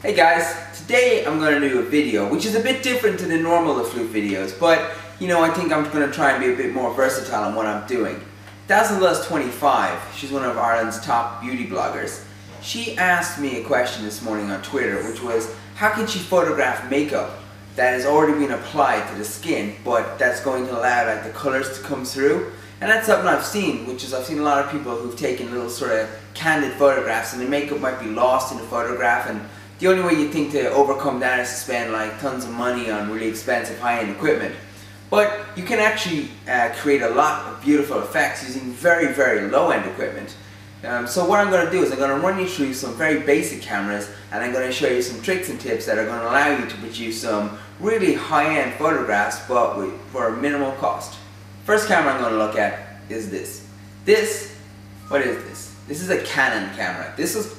Hey guys, today I'm going to do a video which is a bit different to the normal flute videos, but you know, I think I'm going to try and be a bit more versatile in what I'm doing. Dazzledoes25, she's one of Ireland's top beauty bloggers. She asked me a question this morning on Twitter, which was how can she photograph makeup that has already been applied to the skin but that's going to allow like the colours to come through. And that's something I've seen, which is I've seen a lot of people who've taken little sort of candid photographs and the makeup might be lost in the photograph, and the only way you think to overcome that is to spend like tons of money on really expensive high-end equipment. But you can actually create a lot of beautiful effects using very, very low-end equipment. So what I'm going to do is I'm going to run you through some very basic cameras, and I'm going to show you some tricks and tips that are going to allow you to produce some really high-end photographs but for a minimal cost. First camera I'm going to look at is this. What is this? This is a Canon camera.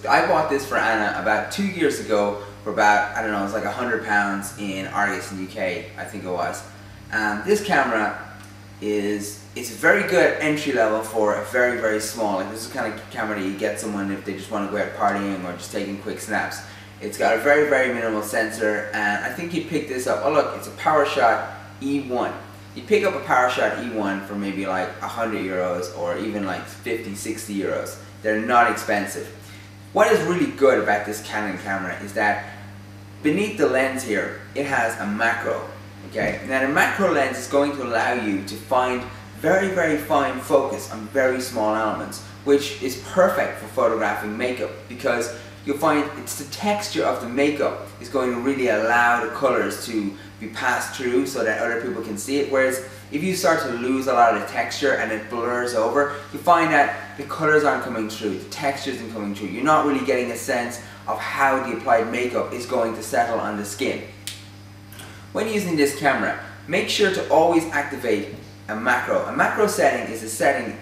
I bought this for Anna about 2 years ago for about, I don't know, it was like £100 in Argos in the UK, I think it was. This camera it's very good entry level for a very, very small, like this is the kind of camera that you get someone if they just want to go out partying or just taking quick snaps. It's got a very, very minimal sensor, and I think you'd pick this up. Oh look, it's a PowerShot E1. You pick up a PowerShot E1 for maybe like €100 or even like 50, 60 euros. They're not expensive. What is really good about this Canon camera is that beneath the lens here, it has a macro. Okay? Now the macro lens is going to allow you to find very, very fine focus on very small elements, which is perfect for photographing makeup because you'll find it's the texture of the makeup is going to really allow the colors to be passed through so that other people can see it. Whereas if you start to lose a lot of the texture and it blurs over, you find that the colors aren't coming through, the texture isn't coming through. You're not really getting a sense of how the applied makeup is going to settle on the skin. When using this camera, make sure to always activate a macro. A macro setting is a setting,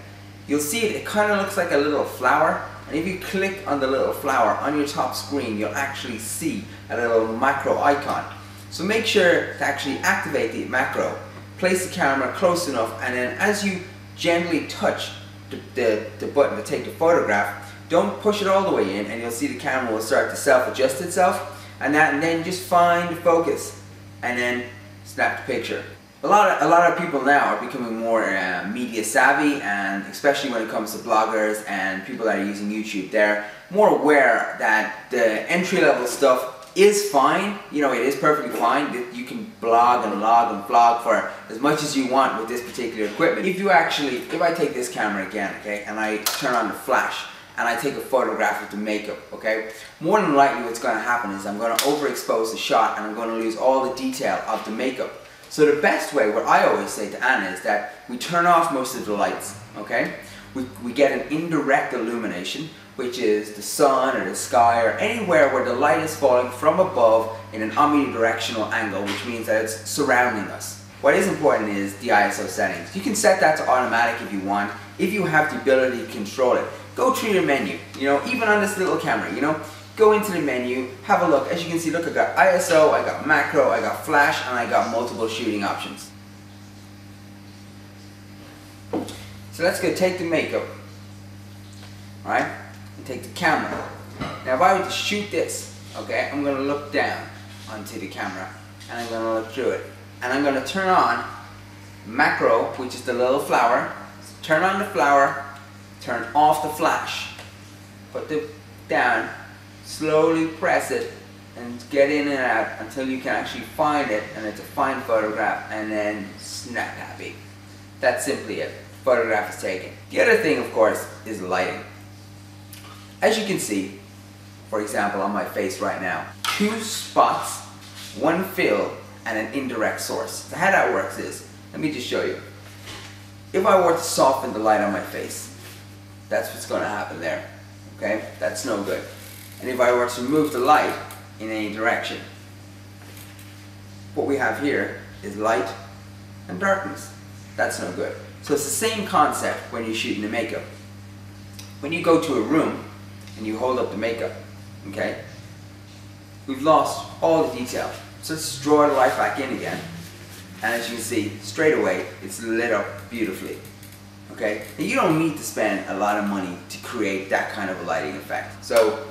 you'll see it kind of looks like a little flower, and if you click on the little flower on your top screen, you'll actually see a little macro icon. So make sure to actually activate the macro, place the camera close enough, and then as you gently touch the button to take the photograph, don't push it all the way in and you'll see the camera will start to self-adjust itself, and then just find the focus and then snap the picture. A lot of people now are becoming more media savvy, and especially when it comes to bloggers and people that are using YouTube, they're more aware that the entry-level stuff is fine. You know, it is perfectly fine. You can blog and log and vlog for as much as you want with this particular equipment. If I take this camera again, okay, and I turn on the flash and I take a photograph of the makeup, okay, more than likely what's going to happen is I'm going to overexpose the shot and I'm going to lose all the detail of the makeup. So the best way, what I always say to Anna, is that we turn off most of the lights, okay? We get an indirect illumination, which is the sun or the sky or anywhere where the light is falling from above in an omnidirectional angle, which means that it's surrounding us. What is important is the ISO settings. You can set that to automatic if you want, if you have the ability to control it. Go through your menu, you know, even on this little camera, you know. Go into the menu, have a look. As you can see, look, I got ISO, I got macro, I got flash, and I got multiple shooting options. So let's go take the makeup, alright, and take the camera. Now if I were to shoot this, okay, I'm going to look down onto the camera, and I'm going to look through it. And I'm going to turn on macro, which is the little flower. Turn on the flower, turn off the flash, put it down, slowly press it and get in and out until you can actually find it and it's a fine photograph, and then snap happy. That's simply it. Photograph is taken. The other thing, of course, is lighting. As you can see, for example, on my face right now, 2 spots, 1 fill, and an indirect source. So how that works is, let me just show you. If I were to soften the light on my face, that's what's going to happen there. Okay? That's no good. And if I were to move the light in any direction, what we have here is light and darkness. That's no good. So it's the same concept when you're shooting the makeup. When you go to a room and you hold up the makeup, okay, we've lost all the detail. So let's draw the light back in again. And as you can see, straight away, it's lit up beautifully. Okay? Now, you don't need to spend a lot of money to create that kind of a lighting effect. So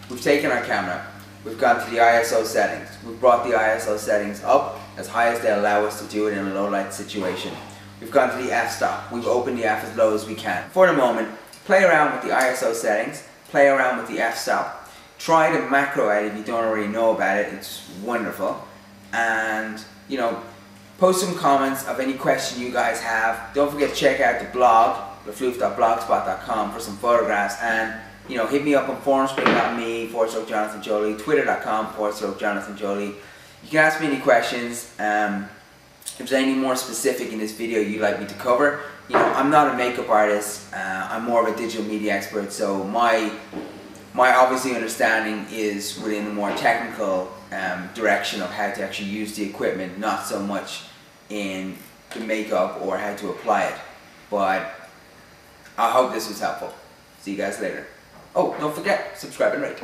we've taken our camera, we've gone to the ISO settings. We've brought the ISO settings up as high as they allow us to do it in a low light situation. We've gone to the f-stop. We've opened the f as low as we can. For the moment, play around with the ISO settings, play around with the f-stop, try the macro out if you don't already know about it. It's wonderful. And, you know, post some comments of any question you guys have. Don't forget to check out the blog, lefloof.blogspot.com, for some photographs, and you know, hit me up on formspring.me/Jonathan Jolie, twitter.com/Jonathan Jolie. You can ask me any questions. If there's anything more specific in this video you'd like me to cover, you know, I'm not a makeup artist. I'm more of a digital media expert, so my obviously understanding is within a more technical direction of how to actually use the equipment, not so much in the makeup or how to apply it. But I hope this was helpful. See you guys later. Oh, don't forget, subscribe and rate.